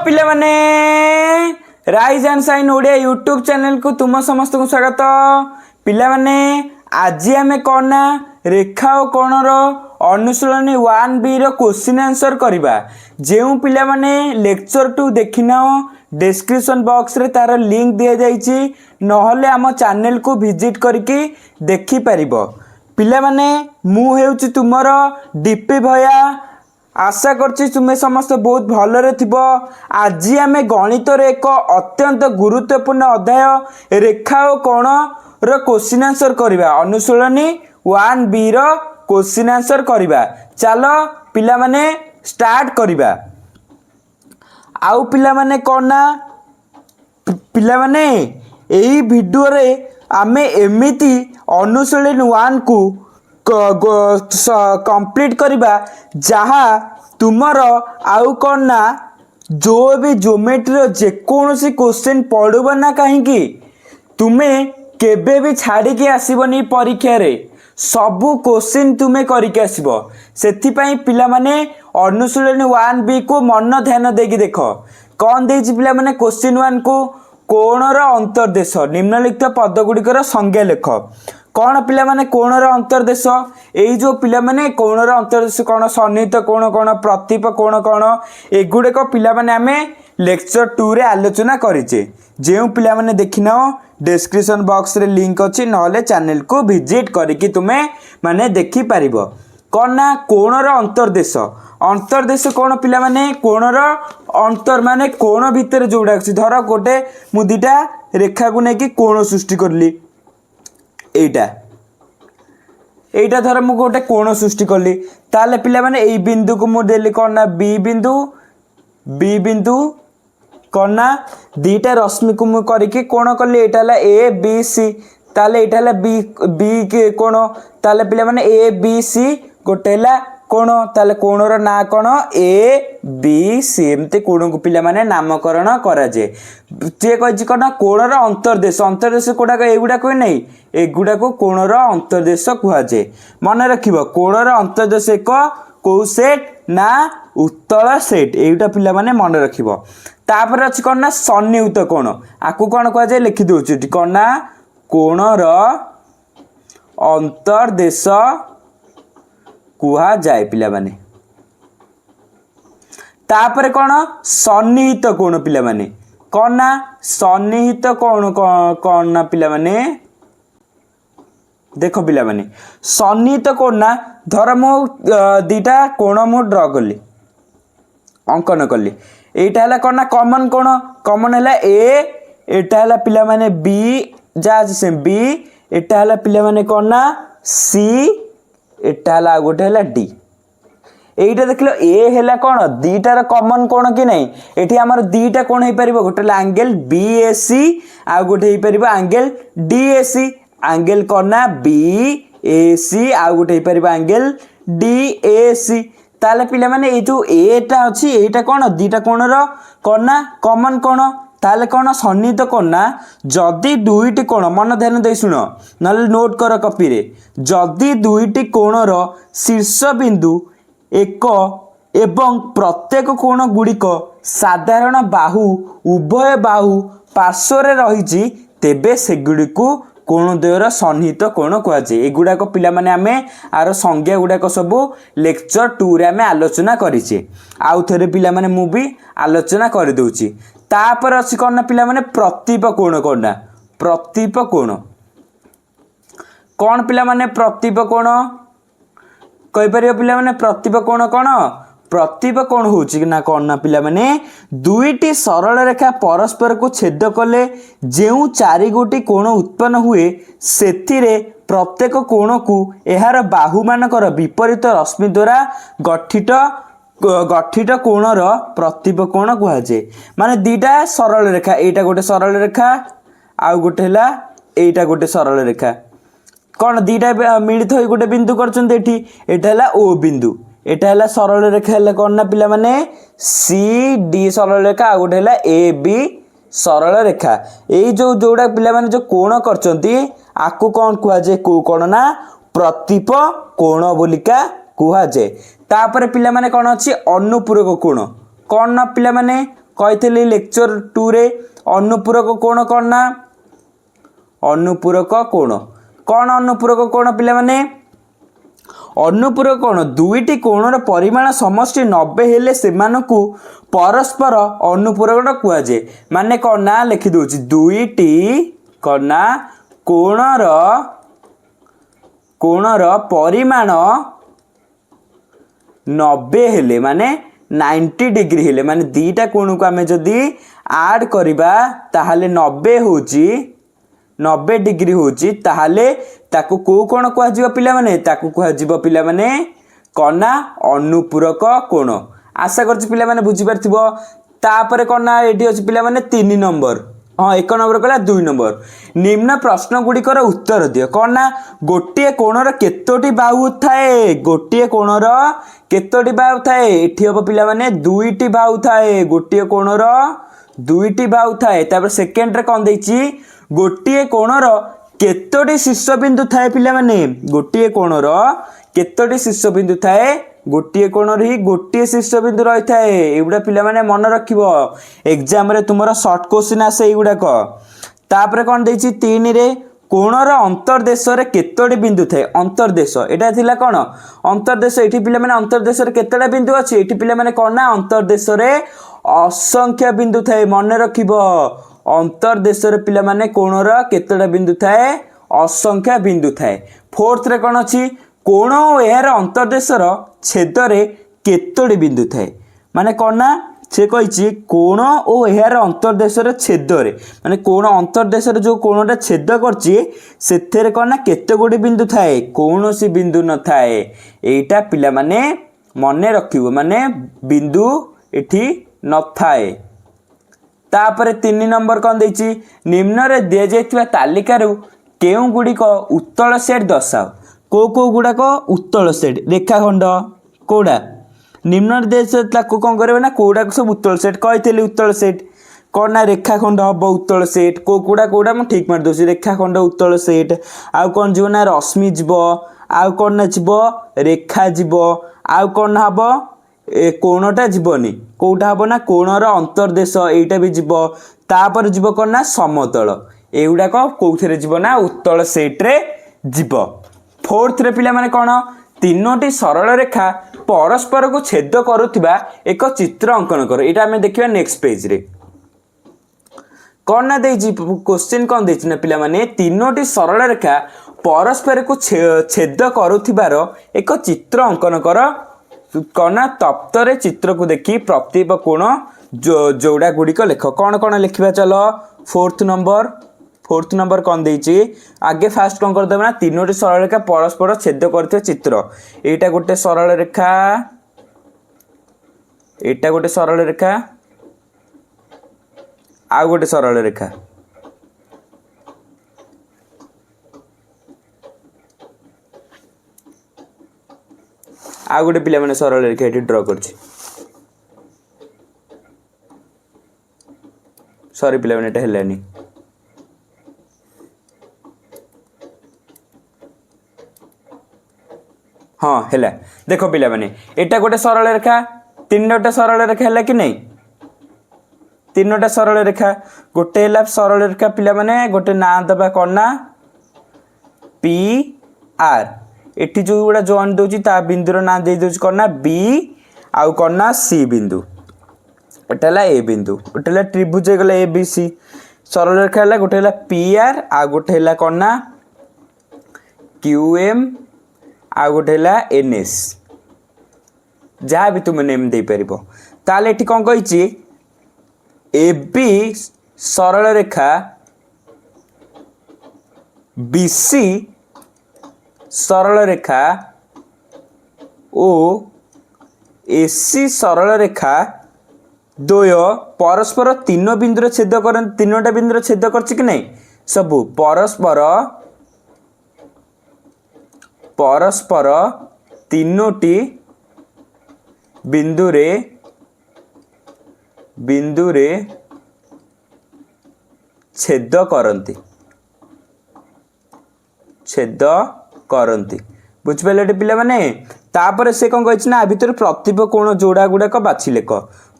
पिला माने rise and shine Odia YouTube channel को तुम समस्त को स्वागत। पिला माने आज आम कौन ना रेखा और कोणर अनुशीलनी 1B रो क्वेश्चन आंसर करवा। जो पिला माने लेक्चर 2 देखिना डिस्क्रिप्शन बॉक्स रे तार लिंक दिया जाइछि, नहले आम चैनल को विजिट करके देखि परिबो। पिला माने मु हेउछि तुमरो डीपी भया। आशा करछि तुमे समस्त बहुत भलरे थिबो। आज आमे गणित रे एक अत्यंत गुरुत्वपूर्ण अध्याय रेखा और कोण रो क्वेश्चन आंसर करवा। अनुशीलनी 1B रो क्वेश्चन आंसर करवा। चलो पिला माने स्टार्ट करवा। आउ पिला माने कोन ना पिला माने एही वीडियो रे आमे एमिति अनुशीलनी 1 को कंप्लीट करवा जहा तुमर आउ कौन ना जो भी ज्योमेट्री जेकोसी क्वेश्चन पढ़ब ना कहीं तुम्हें केबे भी छाड़ी के आसबनी परीक्षा रे सबू क्वेश्चन तुम्हें करके आसब। से पिला माने अनुशीलनी 1B को मन ध्यान देगी देख कौन देछि पिला माने क्वेश्चन 1 को कोणर अंतर्देश निम्नलिखित पद गुड़िकर संज्ञा लेख। कौन पिला माने कोणर अंतर्देश एई जो पिला माने कोणर अंतर्देश कौन सन्निहित कोण कौन प्रतिप कोण कौन एगुड़े पिला माने आमे लेक्चर 2 रे आलोचना करिचे। जो पिला माने देखिना डिस्क्रिप्शन बॉक्स रे लिंक अछि, नहले चैनल को विजिट करके तुमे माने देखि परिबो। कौन ना कोणर अंतर्देश अंतर्देश कौन पिला माने कोणर अंतर माने कोण भितर जोड़ा अछि। धर गोटे मु दुटा रेखा को नेकी कोण सृष्टि करली, एटा धर मु गोटे कोण सृष्टि कली ताले पिला माने एई बिंदु को मु देली कोन ना बी बिंदु कोन ना दीटा रश्मि को मु करके कोण कली एटा हला ए बी सी ताले एटा हला बी के कोण ताले पिला माने ए बी सी गोटे हला कोण ताले कोणर ना कोण ए बी सी एमते कोण को पिला माने नामकरण करा जे। जे कहछि कोन कोणर अंतर्देश कोडा को एगुडा कोइ नै एगुडा को कोणर अंतर्देश कुहा जे। मन रखिबो कोणर अंतर्देश एक को सेट ना उत्तल सेट एटा पिला माने मन रखिबो। तापर अछि कोन ना सन्निहित कोण आकु कोन कुहा जे लिखि दोछि कोन ना कोणर अंतर्देश कुहा जाए पिला माने। तापर कौन सन्निहित कोण पिला माने कौन ना सन्निहित कोण कौन ना पिला माने देखो पिला माने सन्निहित कोण ना धर मु दीटा कोण मु ड्रा कली अंकन कली एटा हला कौन ना कॉमन हला ए एटा हला पिला माने बी जा से बी एटा हला पिला माने कौन ना सी एटा हला गोटे हला डी। एटा देखलो ए हला कोन दीटार कॉमन कोन कि नहीं एठी हमर दीटा कोन हे परिबो गोटे एंगल बीएसी आ गोटे हे परिबो एंगल डीएसी एंगल कोन ना बीएसी आ गोटे हे परिबो एंगल डीएसी। ताले पिला माने ए जो एटा अछि एटा कोन दीटा कोनर कोन ना कॉमन कोन ताले कोन सन्निहित कोन ना जदी दुईटी कोण मन ध्यान दे सुनो नले नोट कर कॉपी रे जदी दुईटी कोणर शीर्ष बिंदु एक एवं प्रत्येक कोण गुड़िक साधारण बाहु उभय बाहु पार्श्व रे रहिछि तेबे सेगुड़िकु कोणद्वयर सन्निहित कोण कुहाजे। एगुड़ाक पिला माने आमे आर संज्ञा गुड़ाक सब लेक्चर 2 रे आमे आलोचना करिचे। आउ थरे पिला माने मु भी आलोचना कर दउची। तापर अछि कोन ना पिला माने प्रतिप कोण कोन ना प्रतिप कोण कोन पिला माने प्रतिप कोण कहि परियो पिला माने प्रतिप कोण कोन प्रतिप कोण होछि ना कोन ना पिला माने दुईटी सरल रेखा परस्पर को छेद कले जेउ चारि गोटी कोण उत्पन्न हुए सेथिरे प्रत्येक कोण को एहार बाहु मानकर विपरीत रश्मि द्वारा गठित कोणर प्रतिप कोण कुहा जे। माने दीटा सरल रेखा एटा गोटे सरल रेखा आउ गोटे हला एटा गोटे सरल रेखा कौन दीटा मिलित होई गोटे बिंदु करछन एठी एटा हला ओ बिंदु एटा हला सरल रेखा हला कोन ना पिला माने सी डी सरल रेखा आ गोटे हला ए बी सरल रेखा। एई जो जोडा पिला माने जो कोण करछंती आकु कोन कुहा जे को कोण ना प्रतिप कोण बोलिका कुहा जे। तापर पिला माने कोन अछि अनुपूरक कोण कोन ना पिला माने कही लेक्चर 2 रे अनुपूरक कोण कौन ना अनुपूरक कोण कौन अनुपूरक कोण पिला माने अनुपूरक कोण दुईटी कोणर परिमाण समष्टि 90 हेले सेमानकु परस्पर अनुपूरक कुआ जे माने कौन ना लिखि दउची दुईटी कौन ना कोणर परिमाण 90 हेले माने 90 डिग्री हेले माने दीटा कोण को आमे जदी ऐड करिबा ताहाले 90 होची 90 डिग्री होची ताहाले ताकू को कोण कुआ जीव पिला माने ताकू कुआ जीव पिला माने कना अनुपूरक कोण आशा करछि पिला माने बुझी परथिबो तापरे कना एडी अछि पिला माने 3 नंबर हाँ 1 नंबर कहला 2 नंबर निम्न प्रश्न गुड़िकर उत्तर दियो कौन ना गोटे कोणर केतोटी बाहु थाए गोटे कोणर केतोटी बाहु थाए एठी हम पिला माने दुईटी बाहु थाए गोटे कोणर दुईटी बाहु थाए तापर सेकंड रे कोन देछि गोटे कोणर केतोटी शीर्ष बिंदु थाए पिला माने गोटे कोणर केतोटी शीर्ष बिंदु थाए गोटे कोणर ही गोटे शीर्ष बिंदु रही थाए एगुडा पिला माने मन रखिबो एग्जाम रे तुमरा शॉर्ट क्वेश्चन आसे एगुडा को तापर कोन देछि 3 रे कोणर अंतर्देश रे केतोटी बिंदु थाए अंतर्देश एटा थिला कोन अंतर्देश एठी पिला माने अंतर्देश रे केतोटा बिंदु अछि एठी पिला माने कोन ना अंतर्देश रे असंख्य बिंदु थाए मन रखिबो अंतर्देश रे पिला माने कोणर केतोटा बिंदु थाए असंख्य बिंदु थाए फोर्थ रे कोन अछि कोण और यार अंतर्देशर छेद रे केतोटी बिंदु थाए माने कोन ना से कहिछि कोण और यार अंतर्देशर छेद रे माने कोण अंतर्देशर जो कोणटा छेद करछि सेथेरे कोन ना केते गोटी बिंदु थाए कोनोसी बिंदु न थाए एटा पिला माने मने रखिबो माने बिंदु एठी न थाए तापरे 3 नंबर कोन दैछि निम्न रे दे जायतिबा तालिकारु केउ गुडी को उत्तल सेट दर्शाओ को गुडा को उत्तल सेट रेखाखंड कोडा निम्न देश ताको कोन करबे ना कोडा को सब उत्तल सेट कहितली उत्तल सेट कोन ना रेखाखंड हबो उत्तल सेट कोडा म ठीक मार दोसी रेखाखंड उत्तल सेट आ कोन जीव ना रश्मि जीव आ कोन ना जीव रेखा जीव आ कोन हबो ए कोणटा जीवनी कोटा हबो ना कोणर अंतर्देश एटा भी जीव तापर जीव कोन ना समतल एउडा को कोथरे जीव ना उत्तल सेट रे जीव फोर्थ रे पिला माने कोन तीनोटी सरल रेखा परस्पर को छेद करुथिबा एक चित्र अंकन करो एटा हमें देखिबा नेक्स्ट पेज रे कोन ना देछि क्वेश्चन कोन देछि ना पिला माने तीनोटी सरल रेखा परस्पर को छेद करुथिबार एक चित्र अंकन करो कोना तप्तरे चित्र को देखि प्रतीप कोण जोड़ा गुडी को लेख कोन कोन लिखिबा चलो फोर्थ नंबर कोन देछि आगे फास्ट कोन कर देबा ना तीनोटी सरल रेखा परस्पर छेद करथिबा चित्र एटा गोटे सरल रेखा एटा गोटे सरल रेखा आ गोटे सरल रेखा आ गोटे पिला माने सरल रेखा एठी ड्रा करछि सॉरी पिला माने एटा हेलानी हाँ हेला देखो पिला माने एटा गोटे सरल रेखा तीनटा सरल रेखा हैला कि नहीं तीनटा सरल रेखा गोटे हैला सरल रेखा पिला माने गोटे ना दबा कोन ना पी आर एठी जो गुडा जॉइन दोची ता बिंदुर ना दे दोची कोन ना बी आउ कोन ना सी बिंदु एटाला ए बिंदु एटाला त्रिभुज गला ए बी सी सरल रेखा हैला गोटे हैला पी आर आ गोटे हैला कोन ना क्यू एम आ गोटे हैला एन एस जहाँ भी तुम नेम दे परिबो ताले एठी कोन कहिछि ए बी सरल रेखा बी सी सरल रेखा ओ एसी सरल रेखा द्वय परस्पर तीन बिंदुर छेद कर तीनोटा बिंदुर छेद करछि कि नहीं सबु परस्पर तीनोटी बिंदुरे छेद करती बुझिपारे पिला माने तापर से कौन कही ना भितर प्रतीप कोण जोड़ा गुड़ाक बाछि लेख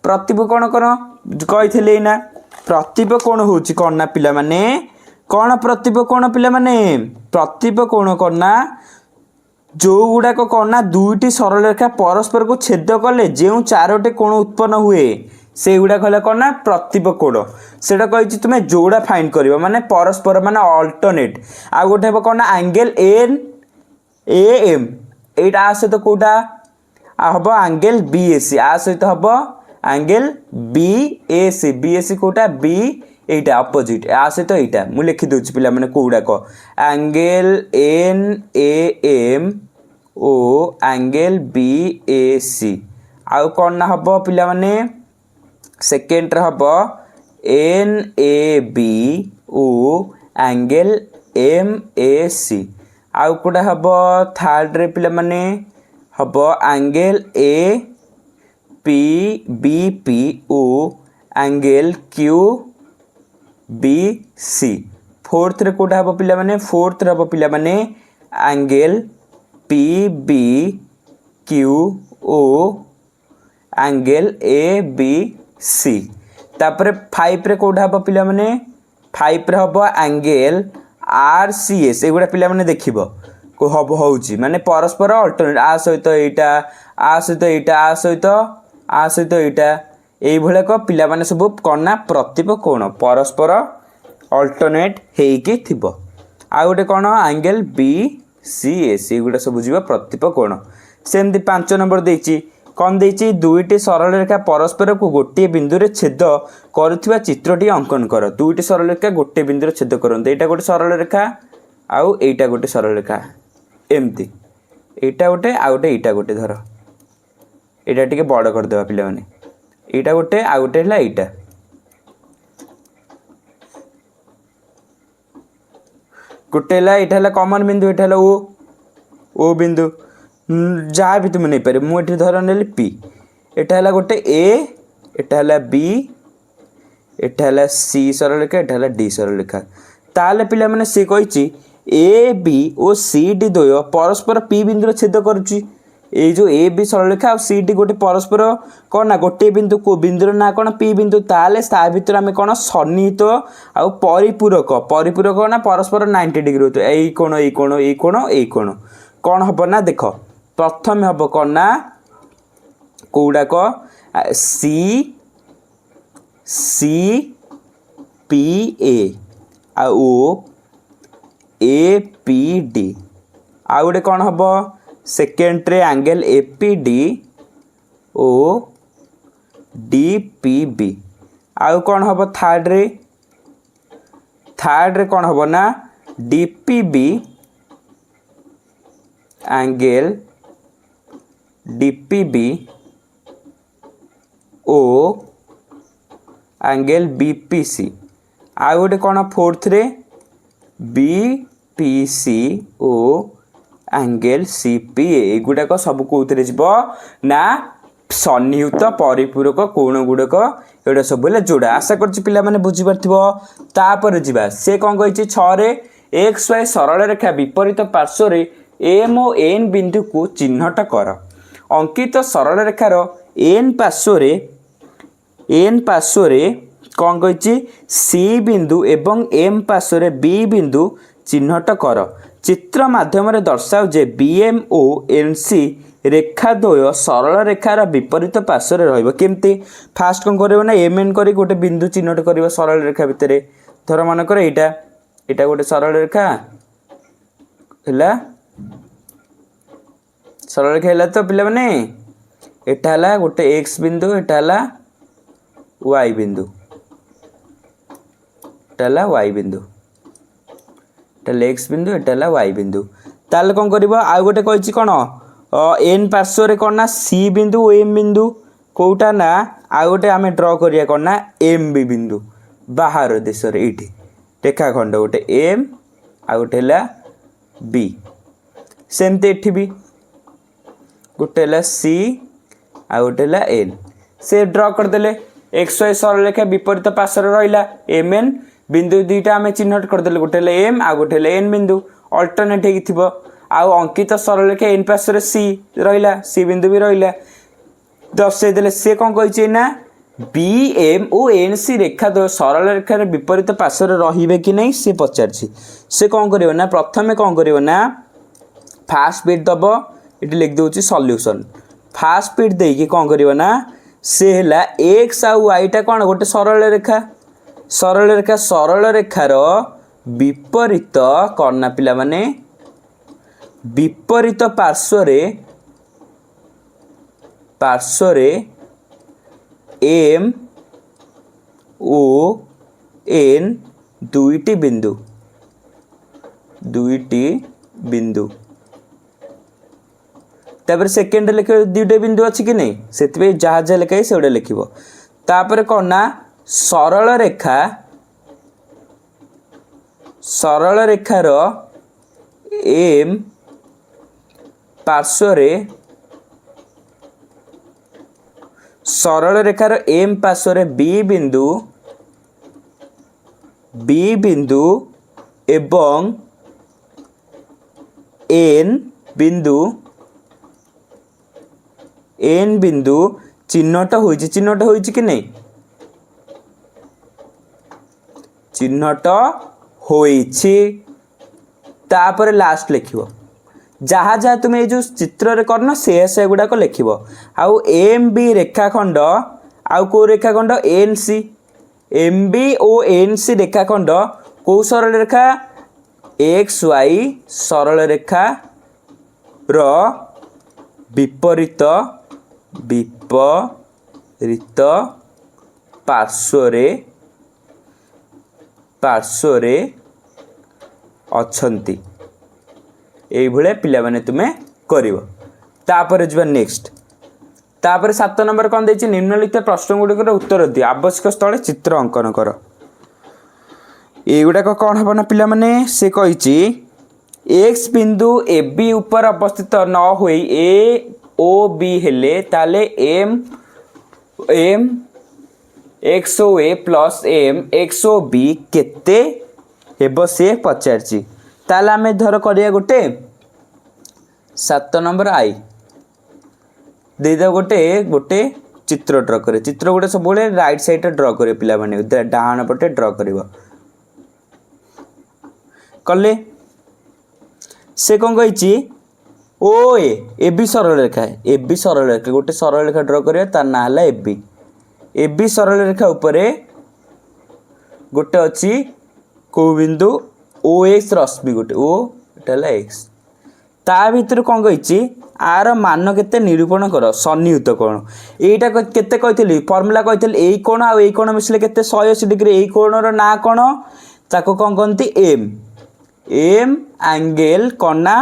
प्रतिप कोण कही ना प्रतिप कोण हूँ कौन ना पिला माने कौन प्रतिप कोण पिला माने प्रतिप कोण करना जो गुड़ाक कौन ना दुईटी सरल रेखा परस्पर को छेद कले जो चारोटे कोण उत्पन्न हुए से गुड़ा कहला कौन ना प्रतिप कोण सेटा कही तुम्हें जोड़ा फाइंड कर माने परस्पर माने अल्टरनेट आ गोटे हे कौन ना एंगल एन ए एम एटा आ सहित कोटा हम एंगल बी ए सी आ सहित हम एंगल बी ए सी कोटा बी एटा अपोजिट आ सहित एटा मु लिखि दूची पिला माने कोडाक angle N A M O angle B A C आउ कौन ना हम पिला माने सेकेंड रे हम N A B O angle M A C आउ कोटा हम थर्ड रे पिला माने हम angle A P B P O angle Q B C fourth रे कोटा हम पिला माने फोर्थ रे हम पिला माने एंगल पी बी क्यू ओ एंगल ए बी सी तापर 5 रे कोटा हम पिला माने 5 रे हम एंगल आर सी एस एगुड़ा पिला माने देखिबो को हम होउची माने परस्पर अल्टरनेट आ सहित एटा आ सहित एटा आ सहित एटा एई भले को पिला माने सब कोना प्रतिप कोण परस्पर अल्टरनेट हेकी थिबो आ गोटे कोन एंगल बी सी एस एगुड़ा सब बुझिबो प्रतिप कोण सेमती 5 नंबर देछि कौन देछि दुईटी सरल रेखा परस्पर को गोटे बिंदु रे छेद करुवा चित्रटी अंकन कर दुईटी सरल रेखा गोटे बिंदु रे छेद करते एटा गोटे सरल रेखा आउ एटा गोटे सरल रेखा एमती एटा गोटे आ गोटे एटा गोटे धर एटा टिके बड़ कर देबा पिला माने एटा गोटे आ गोटे हला एटा गोटे हला एटा हला कॉमन बिंदु एटा हला ओ बिंदु जहाँ भी तुम नहीं पारे मुझे धर ने पी एटा हला गोटे ए एटा हला बी एटा हला सी सरल रेखा एटा हला डी सरल रेखा ताले पिला माने से कहिची ए बी और सी डी द्वय परस्पर पी बिंदु छेद करुची ए जो ए बी सरल रेखा और सी डी गोटे परस्पर कौन ना गोटे बिंदु को बिंदुर ना कौन पी बिंदु ताले ता भितर आमे कौन सन्निहित आ परिपूरक ना परस्पर 90 डिग्री होतो एई कोण एई कोण एई कोण एई कोण कौन हबो ना देख प्रथम हबो कौन ना कोडा को सी सी पी ए आ ओ ए पी डी आ गोटे कौन हम सेकेंड रे angle A P D O D P B आउ कौन हम थर्ड रे कौन हम ना D P B angle D P B O angle B P C आ गोटे कौन फोर्थ रे B P C O angle C P एगुड़ाक सब कौन ना सन्निहित परिपूरक कोण गुड़ाक एटा सब जोड़ा आशा कर पिला माने बुझी पार जा से कौन कही 6 रे एक्स वाई सरल रेखा विपरीत पार्श्व रे एम और एन बिंदु को चिन्हट कर अंकित सरल रेखार एन पार्श्व रे कौन कही सी बिंदु एवं एम पार्श्व रे बी बिंदु चिन्हट कर चित्र माध्यम दर्शाओ जे बीएम ओ एनसी रेखा द्वय सरल रेखार विपरीत पार्श्व रे केमती फास्ट कौन कर एम एन कर गोटे बिंदु चिन्हट कर सरल रेखा भितर धर मानकर एटा गोटे सरल रेखा है सरल रेखा है तो पिला माने एटा है गोटे एक्स बिंदु एटा है वाई बिंदु एटा वाई बिंदु एटा एक्स बिंदु एटा वाई बिंदु ताले कौन कर आउ गोटे कही कौन एन पार्श्व रे कौन ना सी बिंदु एम बिंदु कोटा ना आउ गोटे आम ड्र करिया कौन ना एम बी बिंदु बाहर देश ये रेखाखंड गोटे एम आ गोटे है बी सेमती एठी भी गोटे है सी आ गोटे है एन से ड्र करदेले एक्स वाई सरल रेखा विपरीत पार्श्व रहा एम एन बिंदु दुईटा आम चिन्हट करदेले गोटे है एम आ गोटे है एन बिंदु अल्टरनेट हो आउ अंकित सरल रेखा एन पार्श्व सी रहा सी बिंदु भी रहा दर्शाई देले से कौन कही ना B M O N C रेखा तो सरल रेखार विपरीत पार्श्वर रहिबे कि नहीं सी पचारछि से कौन करियो ना प्रथमे कौन करियो ना फास्ट बिट दब ये लिख दूसरी सल्यूशन फास्ट बिट देकी कौन करियो ना से है एक्स आउ वाईटा कौन गोटे सरल रेखार विपरीत कौन ना पिला माने विपरीत पार्श्वरे एम ओ एन दुईटी बिंदु तापर सेकेंड लिख दुईटे बिंदु अच्छी कि नहीं से जहाँ जहाँ लिखाई से गोटे लिख तापर कौन ना सरल रेखार एम पार्श्वरे सरल रेखार एम पार्श्वरे बी बिंदु एवं एन बिंदु चिन्हट होइछि कि नहीं चिन्हट होइछि तापर लास्ट लिखिबो जहाँ जहाँ तुम्हें जो चित्र रे करना से गुड़ाक लिख आउ एम बी रेखाखंड आउ को रेखाखंड एन सी एम बी ओ एन सी रेखाखंड कौ सरल रेखा एक्स वाई सरल रेखा रो विपरीत पार्श्वरे अच्छंती ये पिला माने तुम्हें करिवो तापर जब नेक्स्ट तापर 7 नंबर कौन देछि निम्नलिखित प्रश्न गुड़िकर उत्तर दियो आवश्यक स्थले चित्र अंकन कर एगुड़ाक कौन हम ना पिला माने से कहिछि एक्स बिंदु ए बी ऊपर अवस्थित न होई ए ओ बी हेले ताले M X O A plus M X O B केते हेबो से पचारछि ताले आमे धर करिया गोटे 7 नंबर आई देद गोटे चित्र ड्र करे चित्र गोटे सब राइट साइड ड्र करे पिला माने डाहाण पटे ड्र करिवो कले से कौन कही ओ ए बी सरल रेखा गोटे सरल रेखा ड्र करिया तार ना है ए बी सरल रेखा उपरे गोटे अच्छी को बिंदु ओ एक्स रश्मि गोटे ओ एटा एक्स ता भीतर कौन कही आर मान केते निरूपण कर सन्निहित कोण एटा केते कहितली फॉर्मूला कहितली एई कोण आ एई कोण मिसले केते 180 डिग्री एई कोण रो ना कोण ताको कौन कहंती एम एंगल कोना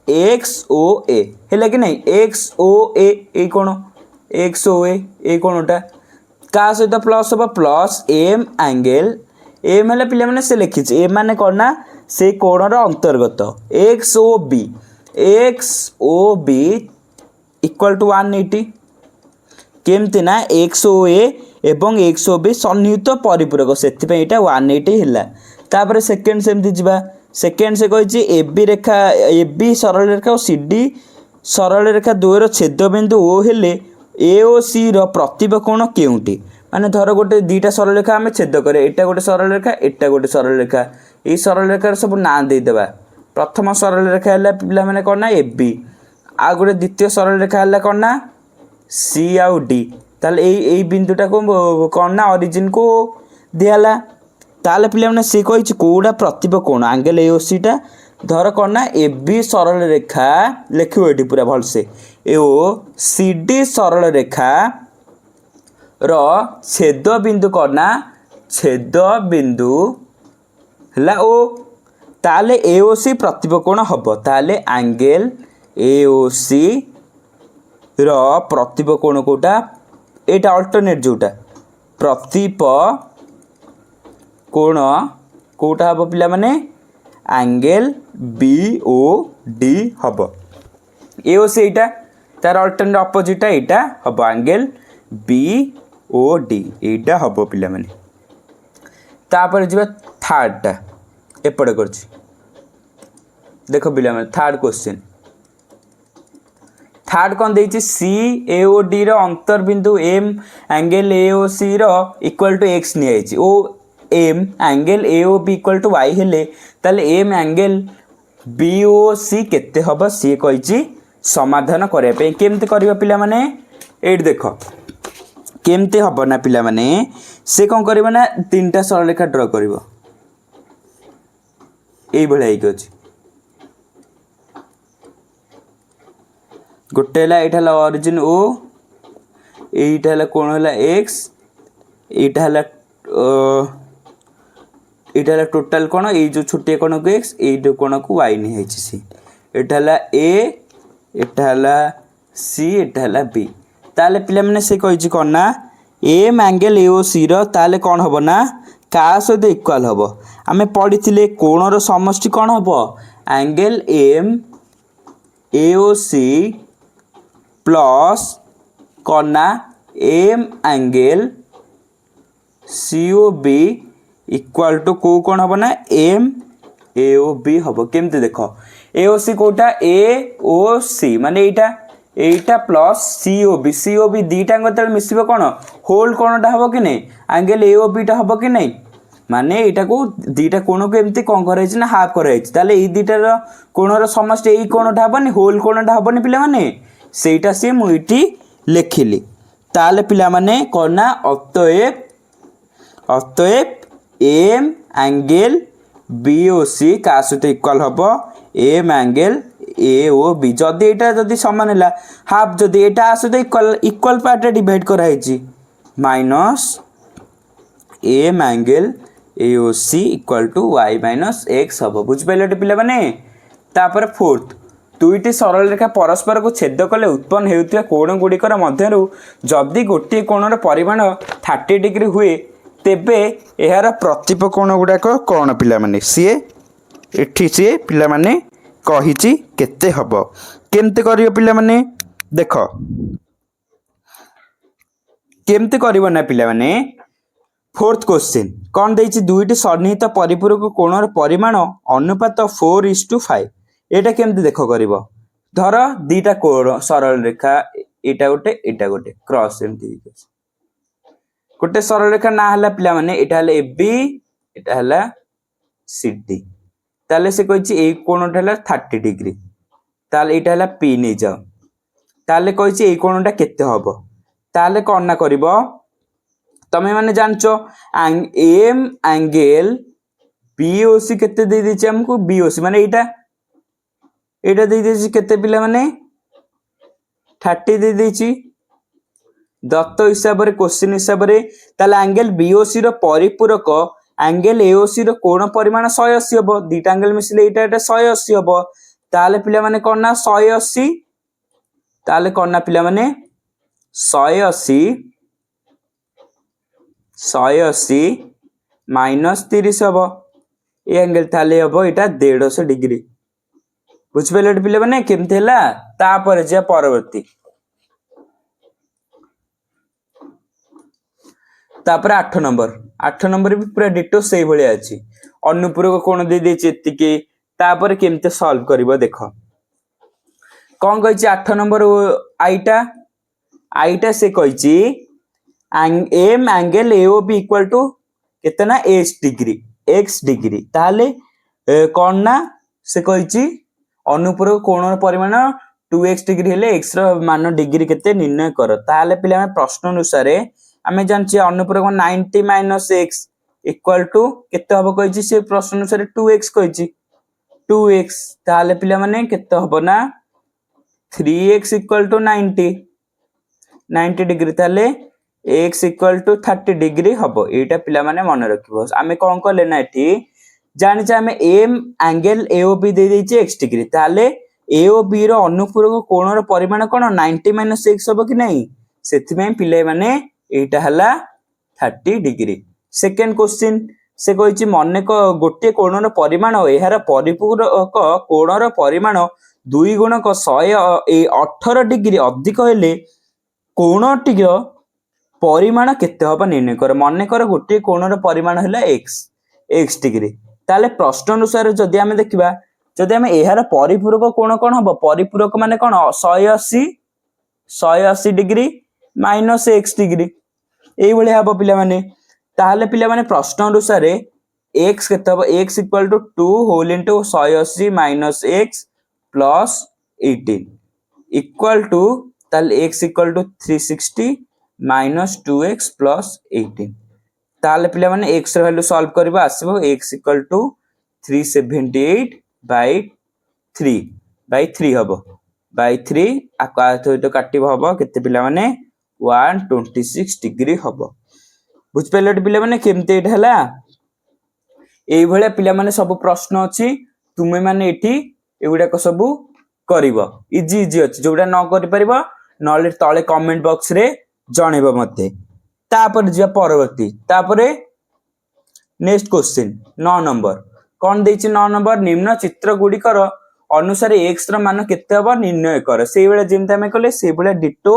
एक्स ओ ए हेले कि नहीं एक्स ओ ए कोण एक्स ओ ए कोणटा का सहित प्लस हम प्लस एम एंगल एम है पिला माने से लिखी एम माने कौन ना से कोणर अंतर्गत X O B equal to 180 केमती ना एक्स ओ एवं एक्स ओ बी सन्निहित परिपूरक से 180 है तापर सेकेंड सेमती जीवा सेकेंड से कही ए बी सरल रेखा और सी डी सरल रेखा द्वयर छेद बिंदु ओ हेले ए ओ सी रो प्रतिब कोण केउंटी माने धर गोटे दीटा सरल रेखा आम छेद करे एटा गोटे सरल रेखा एटा गोटे सरल रेखा ये सरल रेखार सब ना देदेबा प्रथम सरल रेखा है पिला माने कौन ना ए बी आ गोटे द्वितीय सरल रेखा है कौन ना सी आउ डी ताले ए बिंदुटा को कौन ना ओरिजिन को दियाला ताले पिला माने से कहि कोडा प्रतिब कोण एंगल ए ओ सी टा धर कौन ना ए बी सरल रेखा लिखियो एटी पूरा भल से ए ओ सी डी सरल रेखा रो छेद बिंदु करना छेद बिंदु हला ओ ताले ए ओ सी प्रतिब कोण हबो ताले एंगल ए ओ सी रो प्रतिब कोण कोटा एटा अल्टरनेट जोटा प्रतिब कोण कोटा हबो पिला माने एंगल बी ओ डी हबो ए ओ सी एटा तार अल्टरनेट अपोजिट एटा हबो एंगल बी ओ डी एटा हबो पिला माने तापर जीवा थर्ड टा एपड़े करछि देखो पिला माने थर्ड थर्ड कौन देछि सी ए ओ डी रो अंतरबिंदु M angle A O C रो इक्वल टू एक्स नि आइछि O M angle A O B equal to Y हेले ताले M angle B O C केते हबो सी कहिछि समाधान करिया पे केमते करबा पिला माने एट देखो केमते हबो ना पिला माने से कोन करबा ना तीनटा सरल रेखा ड्रा करबो एई भले आइक अछि गोटे हला एटा हला ओरिजिन ओ एटा हला कोण हला एक्स एटा हला टोटल कोण ए जो छोटे कोण को एक्स ए जो कोण को वाई नि हेछि सी एटा हला ए एटा हला सी एटा हला बी ताले पिला माने से कहिछि कोन ना M angle A O C रो ताले कोन हबो ना का सहित इक्वल हबो आमे पढिथिले कोण रो समष्टि कोन हबो angle M A O C plus कना M angle C O B equal to को कौन हम ना एम ए ओ बी हम केमती देख ए ओ सी कोटा ए ओ सी माने एटा प्लस सी ओ बी दीटा मिसब कौन होल कौनटा हम कि नहीं एंगल ए ओ बीटा हम कि नहीं माने एटा को दीटा कोण को एमती कौन कर हाफ कर दीटार कोणर समस्त यही कोणटा हेनी होल कोणटा हेनी पिला माने सेटा सी मुईटी लिखिली ताले पिला माने कोना अतएव m angle B O C का सहित इक्वल हबो m angle A O B जदि एटा जदि समान हैला हाफ जदि एटा सहित इक्वल पार्ट रे डिवाइड करा हैछि minus M angle A O C equal to Y minus X हबो बुझ पाइले पिला माने तापर फोर्थ दुईटी सरल रेखा परस्पर को छेद कले उत्पन्न हेउथिबा कोण गुड़िकर मध्यरु जदि गोटे कोणर परिमाण 30 डिग्री हुए तेबे एहार प्रतिप कोण गुड़ाक कौन पिला माने सीए एठी सीए पिला माने कहिछि केते हबो केमते करियो पिला माने देखो केमते करिवो ना पिला माने फोर्थ क्वेश्चन कौन देछि दुईटी सन्निहित परिपूरक कोणर परिमाण अनुपात 4:5 एटा केमती देख करिवो धर दीटा कोण सरल रेखा एटा गोटे क्रॉस एमती गोटे सरल रेखा ना हला पिला माने एटा हला एबी एटा हला सीडी ताले से कहिछि ए कोणटा हला 30 डिग्री ताले एटा हला पी नै जाओ ताले कहिछि ए कोणटा केते हबो ताले कोन ना करिवो तमे माने जानचो एम एंगल बीओसी केते दे दिछि हमकु बीओसी माने एटा दे दिछि केते पिला माने 30 दे दिछि दत्त हिसाब रे क्वेश्चन हिसाब रे ताले एंगल बीओसी रो परिपूरक एंगल एओसी रो कोण परिमाण 180 हबो दीटा एंगल मिसले एटा 180 हबो ताले पिला माने कोन ना 180 ताले कोन ना पिला माने 180 माइनस 30 हबो ए एंगल ताले हबो एटा 150 डिग्री बुझ पाइले पिले माने केमते हला तापर जे परवर्ती तापर 8 नंबर भी पूरा डिटो सेही भलिया अछि अनुपूरक कोण दे दे एतिके तापर केमते सॉल्व करबो देखो कोन कहिछि 8 नंबर आईटा से कहिछि M angle A O B equal to केतना x डिग्री ताले कोन ना से कहिछि अनुपूरक कोणर परिमाण 2x डिग्री हेले x रो मान डिग्री केते निर्णय कर ताले पिला प्रश्न अनुसार आमे जानछि अनुपूरक 90 - x इक्वल टू केते हबो कहिछि से प्रश्न अनुसार 2x कहिछि 2x ताले पिला माने केते हबो ना 3x इक्वल टू 90 डिग्री ताले x इक्वल टू 30 डिग्री हबो एटा पिला माने मन रखिबो आमे कोन करले ना एठी जानि छ आमे एम एंगल एओबी दे दैछि x डिग्री ताले एओबी रो अनुपूरक कोणर परिमाण कोन 90 - x हबो कि नहीं सेथि में पिले माने एटा हला 30 डिग्री सेकंड क्वेश्चन से कहिछि मने को गोटे कोणर परिमाण एहार परिपूरक कोणर परिमाण 2 गुणक 118 डिग्री अधिक हेले कोणटिर परिमाण केते हबो निर्णय कर मने कर गोटे कोणर परिमाण हला x डिग्री ताले प्रश्न अनुसार जदि आमे देखिबा जदि आमे एहार परिपूरक कोण कोन हबो परिपूरक माने कोन 180 180 डिग्री माइनस x डिग्री एई भली हबो पिला माने ताहले पिला माने प्रश्न अनुसार x केते हबो x equal to 2 whole into 180 minus x plus 18 equal to ताहले x equal to 360 minus 2x plus 18 ताहले पिला माने x र वैल्यू सॉल्व करबा आसीबो x इक्वल टू 378 बाय 3 हबो बाय 3 आका तो काटिबो हबो केते पिला माने 126 डिग्री हबो बुझ पेले पिला माने केमते एटा हला एई भले पिला माने सब प्रश्न अछि तुमे माने एठी एगुडा को सब करिवो इजी इजी अछि जोडा न करि परिबो नले तळे कमेंट बॉक्स रे जणेबो मते तापर जे परवर्ती तापर नेक्स्ट क्वेश्चन 9 नंबर कोन देछि 9 नंबर निम्न चित्र गुडी कर अनुसार x र मान केते हबो निर्णय कर सेई बेले जेमते हम कले सेई बेले डिटो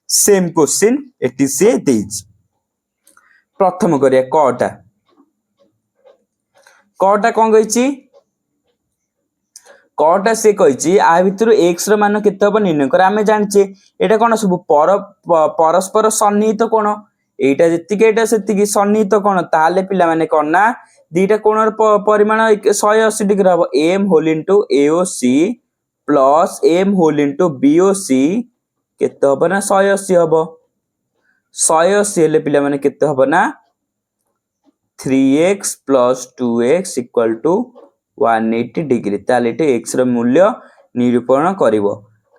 सेम क्वेश्चन एटी से देछि प्रथम करिया कटा कोन गइछि कटा से कहिछि आ भितरु x र मान केते हबो निर्णय कर आमे जानछि एटा कोन सब परस्पर सन्निहित कोन एटा जतिके एटा सेतिके सन्निहित कोन ताले पिला माने कोन ना दीटा कोणर परिमाण 180 डिग्री हबो m whole into AOC plus m whole into BOC केते हबो ना 180 हबो 180 हेले पिला माने केते हबो ना 3x plus 2x equal to 180 degree ताले x र मूल्य निरूपण करिवो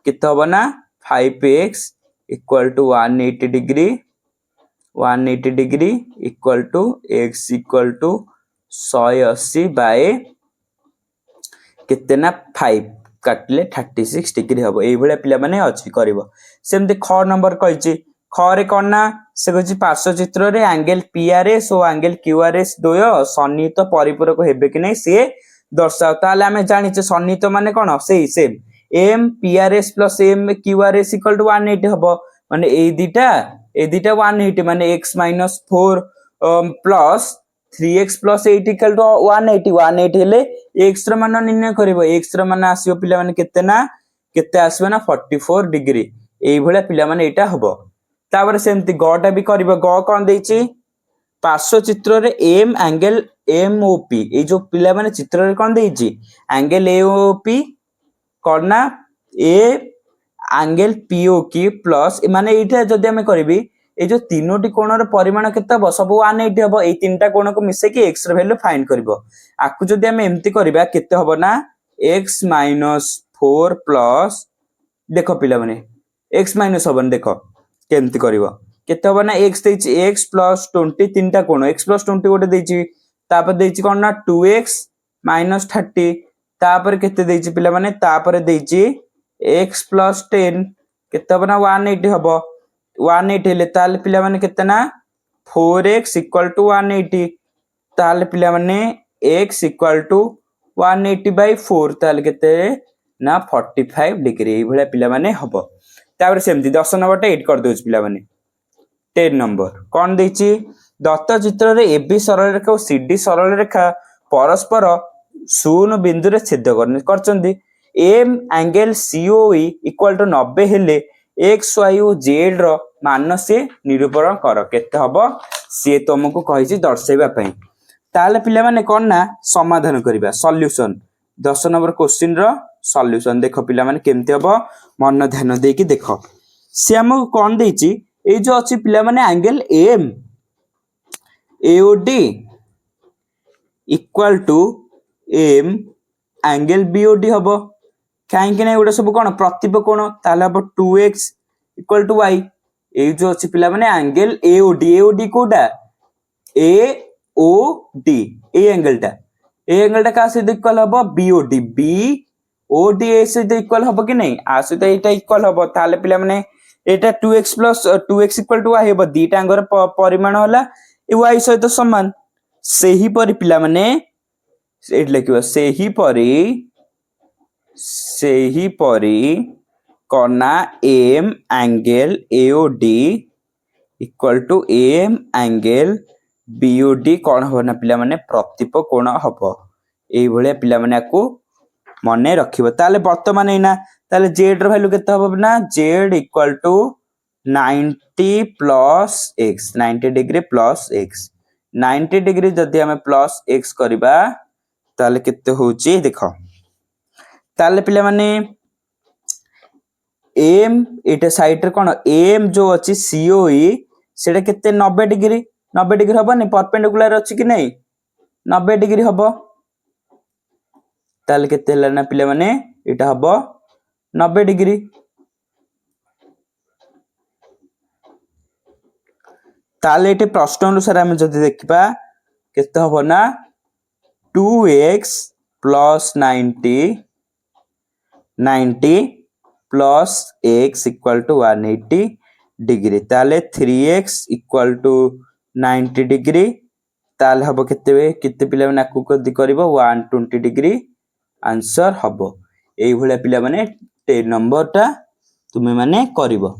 केते हबो ना 5x equal to 180 degree equal to x equal to 180 by केते ना 5 काटले 36 डिग्री हबो एई भले पिला माने अछि करबो सेमते ख नंबर कहिछि ख रे कोन ना से कहिछि पार्श्व चित्र रे एंगल PRS और एंगल QRS दोय सन्निहित परिपूरक हेबे कि नै से दर्शाओ ताले हमें जानिछे सन्निहित माने कोन सेई same m PRS plus m QRS equal to 180 हबो माने एई दिटा 180 माने x minus 4 plus 3x plus 8 equal to 180 हेले x र मान निर्णय करिवो x र मान आसीबो पिला माने केते आसीबो ना 44 डिग्री एई भले पिला माने एटा हबो तापर सेमति गटा भी करिवो ग कोन देछि पार्श्व चित्र रे m एंगल MOP ए जो पिला माने चित्र रे कोन देछि एंगल AOP करना ए एंगल POQ प्लस माने एटा जदी हमें करबी ए जो तीनोटी कोणर परिमाण केते हबो सब 180 हबो ए तीनटा कोण को मिसे कि x र वैल्यू फाइंड करबो आकु जदी हम एम्ति करबा केते हबो ना x माइनस 4 प्लस देखो पिला माने x माइनस हबन देखो केम्ति करबो केते हबो ना x देछि x प्लस 20 तीनटा कोण x प्लस 20 गोटे देछि तापर देछि कोन ना 2x माइनस 30 तापर केते देछि पिला माने तापर देछि x प्लस 10 केते हबो ना 180 हबो 180 हेले ताले पिला माने केते ना 4x इक्वल टू 180 ताले पिला माने x इक्वल टू 180 बाय 4 ताले केते ना 45 डिग्री ए भले पिला माने हबो तापर सेमति 10 नंबर 8 कर दोछ पिला माने 10 नंबर कोन देछि दत्त चित्र रे AB सरल रेखा और CD सरल रेखा परस्पर 0 बिंदु रे छेद करचंदी m angle COE equal to 90 हेले x y और z रो मान से निरूपण कर केते हबो से तुमको कहिछि दर्शाइबा पई ताले पिला माने कोन ना समाधान करिबा सॉल्यूशन 10 नंबर क्वेश्चन रो सॉल्यूशन देखो पिला माने केमते हबो मन ध्यान देकी देखो से हमको कोन देछि ए जो अछि पिला माने angle AM AOD equal to m angle BOD हबो काहे कि नै एडा सब कोन प्रतिप कोण ताले हबो 2x इक्वल टू y ए जो अछि पिला माने एंगल AOD कोडा AOD ए एंगल टा का से इक्वल हबो BOD ए से इक्वल हबो कि नै आ से त एटा इक्वल हबो ताले पिला माने एटा 2x plus 2x equal to y हबो दीटा अंगर परिमाण होला ए y सहित समान सेही परि पिला माने एट लिखिबो सेही परि कोना m angle AOD equal to m angle BOD कोन हो ना पिला माने प्रतिप कोण हबो एई भले पिला माने आकु मने रखिबो ताले वर्तमान एना ताले z ର वैल्यू केते हबो ना z equal to 90 plus x 90 degree plus x 90 degree जदि हमें प्लस x करबा ताले केते होची देखो ताले पिले माने m एटा साइड रे कोन m जो अछि COE सेटा केते 90 डिग्री हबो नि परपेंडिकुलर अछि कि नै 90 डिग्री हबो ताले केते हला ना पिले माने एटा हबो 90 डिग्री ताले एटे प्रश्न अनुसार हम जदि देखबा केते हबो ना 2x plus 90 plus x equal to 180 degree ताले 3x इक्वल टू 90 डिग्री ताले हबो केते पिला माने आकु कदि करबो 120 डिग्री आंसर हबो एई भले पिला माने 10 नंबर टा तुमे माने करबो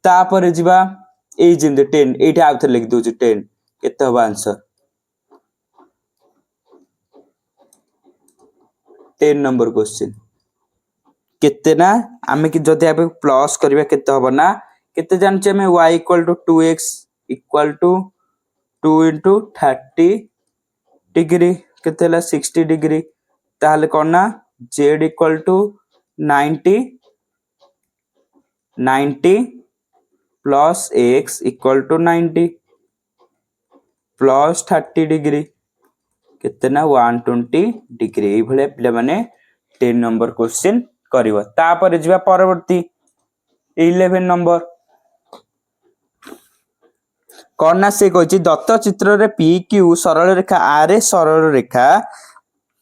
तापर जिबा एई जिंदे 10 एटा आउथर लिख दोची 10 केते हबो आंसर 10 नंबर क्वेश्चन केते ना आमे कि जदि आबे प्लस करबा केते हबो ना केते जानचे हमें y equal to 2x equal to 2 into 30 degree केते हला 60 डिग्री ताले कोन ना z equal to 90 plus x equal to 90 plus 30 degree केते ना 120 डिग्री एई भले पिले माने 10 नंबर क्वेश्चन करिवो तापर जिबा परवर्ती 11 नंबर कोन ना से कहछि दत्त चित्र रे PQ सरल रेखा R सरल रेखा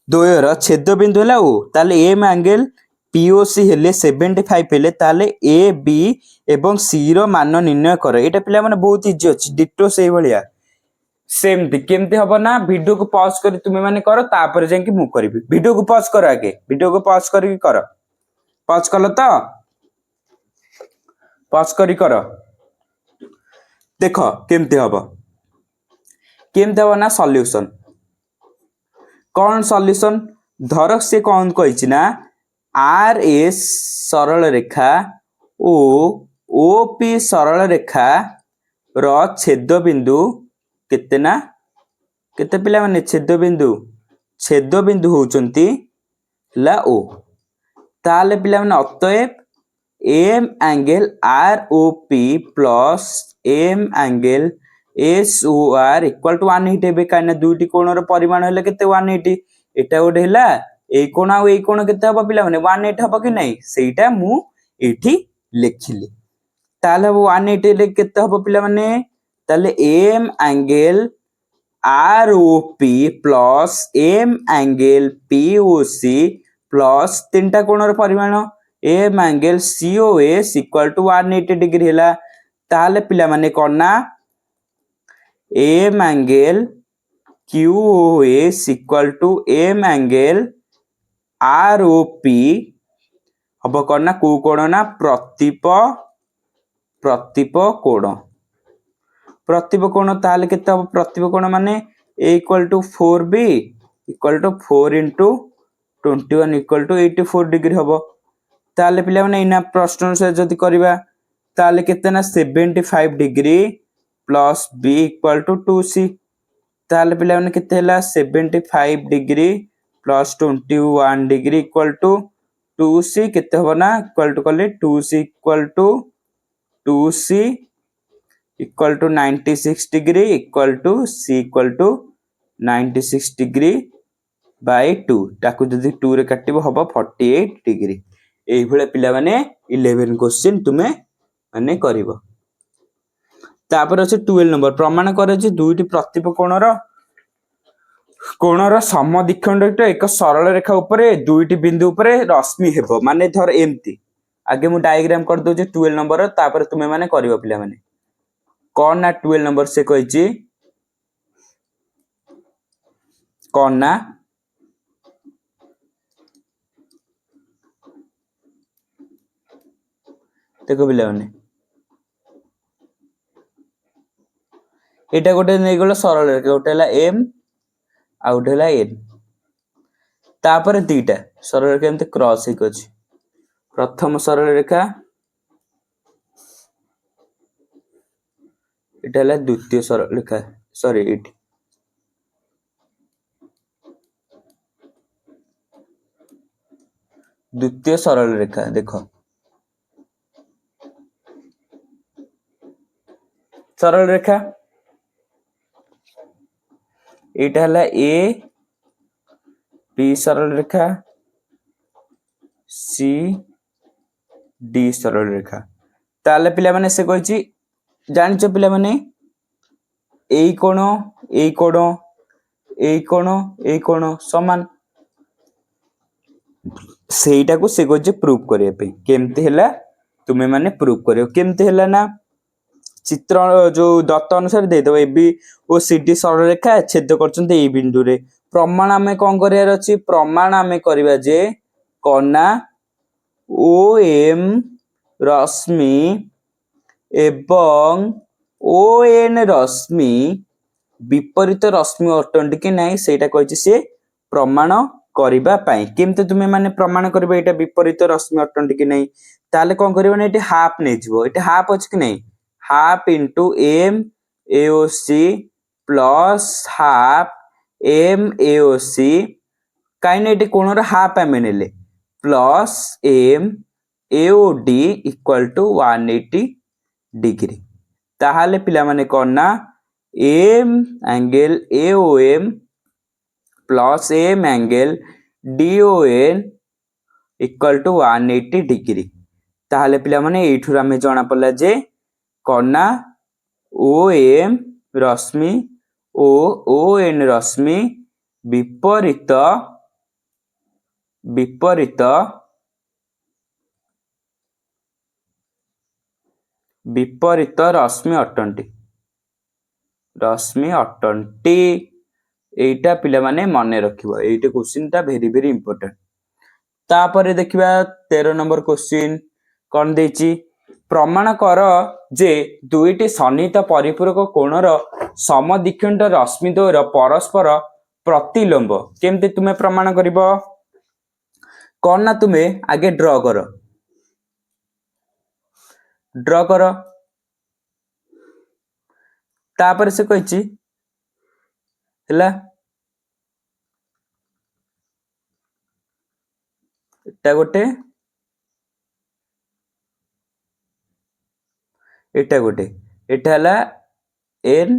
द्वयर छेद बिंदु हला ओ ताले M एंगल POC हेले 75 हेले ताले AB एवं C रो मान निर्णय कर एटा पिला माने बहुत इजी अछि डिटो सेही भलिया सेम दी केमते हबो ना वीडियो को पॉज करी तुमे माने करो तापर जे कि मु करबी वीडियो को पॉज करो आगे वीडियो को पॉज करी करो पॉज कलो तो पॉज करी करो देखो केमते हबो ना सॉल्यूशन कौन सॉल्यूशन धर से कौन कहिछि ना RS सरल रेखा ओ OP सरल रेखा रो छेद बिंदु केते ना केते पिला माने छेद बिंदु होचंती ला ओ ताले पिला माने अतएव M angle ROP plus M angle SOR equal to 180 हेबे काना दुईटी कोण रो परिमाण हेले केते 180 एटा गोटे हैला ए कोण आ ए कोण केते हबो पिला माने 180 हबो कि नै सेटा मु एठी लेखिली ताले 180 ले केते हबो पिला माने ताले M angle ROP plus M angle POC plus तीनटा कोण रो परिमाण M angle COS equal to 180 degree हैला ताले पिला माने कोन ना M angle QOS equal to M angle ROP हबो कोन ना को कोण ना प्रतिप कोण ताले केते हबो प्रतिप कोण माने A equal to 4B equal to 4 into 21 equal to 84 degree हबो ताले पिला माने इना प्रश्न से जति करबा ताले केते ना 75 degree plus B equal to 2C ताले पिला माने केते हला 75 degree plus 21 degree equal to 2C केते हबो ना इक्वल टू कले 2C equal to 96 degree equal to C equal to 96 degree by 2 ताकू जदी 2 रे काटिबो हबो 48 डिग्री एई भले पिला माने 11 क्वेश्चन तुमे माने करिवो तापर अछि 12 नंबर प्रमाण करे जे दुईटी प्रतिप कोणर समद्विखंड एक सरल रेखा ऊपर दुईटी बिंदु ऊपर रश्मि हेबो माने धर एमती आगे मु डायग्राम कर दो जे 12 नंबर तापर तुमे माने करिवो पिला माने कोन ना 12 नंबर से कहिछि कोन ना देखो पिला माने एटा गोटे नै गलो सरल रेखा गोटे हला M आ गोटे हला N तापर दीटा सरल रेखा एमती क्रॉस एक अछि प्रथम सरल रेखा एटा हला द्वितीय सरल रेखा सॉरी एटी द्वितीय सरल रेखा देखो सरल रेखा एटा हला ए बी सरल रेखा सी डी सरल रेखा ताले पिला माने से कहछि जानिचो पिला माने एई कोण एई कोण एई कोण एई कोण समान सेटा को से कहछि प्रूफ करिया पे केमते हला तुमे माने प्रूफ करियो केमते हला ना चित्र जो दत्त अनुसार दे दो ए बी ओ सी डी सरल रेखा छेद करचंते ए बिंदु रे प्रमाण हमें कोन करियार अछि प्रमाण हमें करबा जे कोना ओ एम रश्मि एवं ओ एन रश्मि विपरीत रश्मि अटंट कि नहीं सेटा कहछि से प्रमाण करबा पई केमते तुमे माने प्रमाण करबा एटा विपरीत रश्मि अटंट कि नहीं ताले कोन करबा ने एटा हाफ नै जिवो एटा हाफ अछि कि नहीं half into M A O C plus half M A O C काइनेटिक कोण रे हाफ एम नेले plus M A O D equal to 180 degree ताहाले पिला माने कोन ना M angle A O M plus M angle D O N equal to 180 degree ताहाले पिला माने एठुर हमें जाना पड़ला जे कोना ओ एम रश्मि ओ एन रश्मि विपरीत विपरीत विपरीत रश्मि अटंटी एटा पिला माने मने रखिबो एटा क्वेश्चन ता वेरी वेरी इंपोर्टेंट तापरे देखिबा 13 नंबर क्वेश्चन कोन देछि प्रमाण कर जे दुईटी सन्निहित परिपूरक कोणर समद्विखंड रश्मि द्वयर परस्पर प्रतिलंब केमते तुमे प्रमाण करिवो कोन ना तुमे आगे ड्रा कर तापर से कहछि हला एटा गोटे एटा हला एन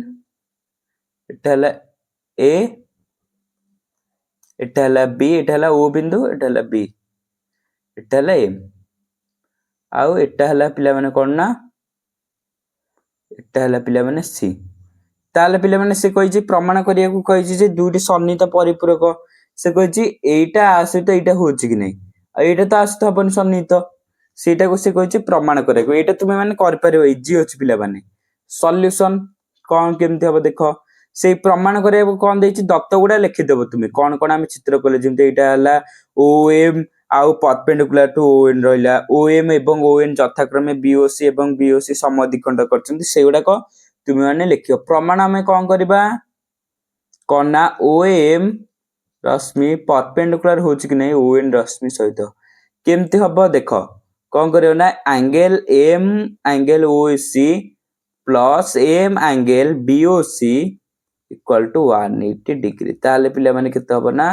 एटा हला ए एटा हला बी एटा हला ओ बिंदु एटा हला बी एटा हला एम आउ एटा हला पिला माने कोन ना एटा हला पिला माने सी ताले पिला माने से कहछि प्रमाण करिया को कहछि जे दुईटी सन्निहित परिपूरक से कहछि एटा आसे तो एटा होछि कि नहीं एटा तो आसे तो अपन सन्निहित सेटा को से कहछि प्रमाण करिया को एटा तुमे माने कर परिबो इजी अछि पिला माने सॉल्यूशन कोन केमते हबो देखो से प्रमाण करिया को कोन देछि दत्त गुडा लिखि देबो तुमे कोन कोन हम चित्र कले जेमते एटा हला ओएम आउ परपेंडिकुलर टू ओएन रहिला ओएम एवं ओएन यथाक्रमे बीओसी एवं बीओसी समद्विखंड करचंती सेगुडा को तुमे माने लिखियो प्रमाण हमें कोन करबा कोना ओएम रश्मि परपेंडिकुलर होछि कि नहीं ओएन रश्मि सहित केमते हबो देखो कोन करियो ना angle M angle O C plus M angle B O C equal to 180 degree ताले पिला माने केते हबो ना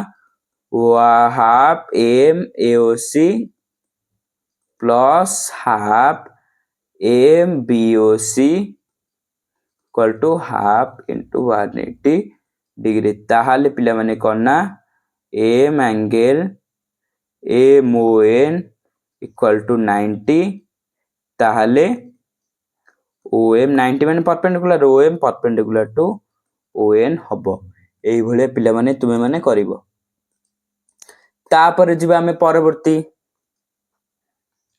half M A O C plus half M B O C equal to half into 180 degree ताहाले पिला माने कोन ना M angle M O N equal to 90 ताहाले ओ एम 90 माने परपेंडिकुलर टू ओ एन हबो एई भले पिला माने तुमे माने करिवो तापर जिबा हमें परवर्ती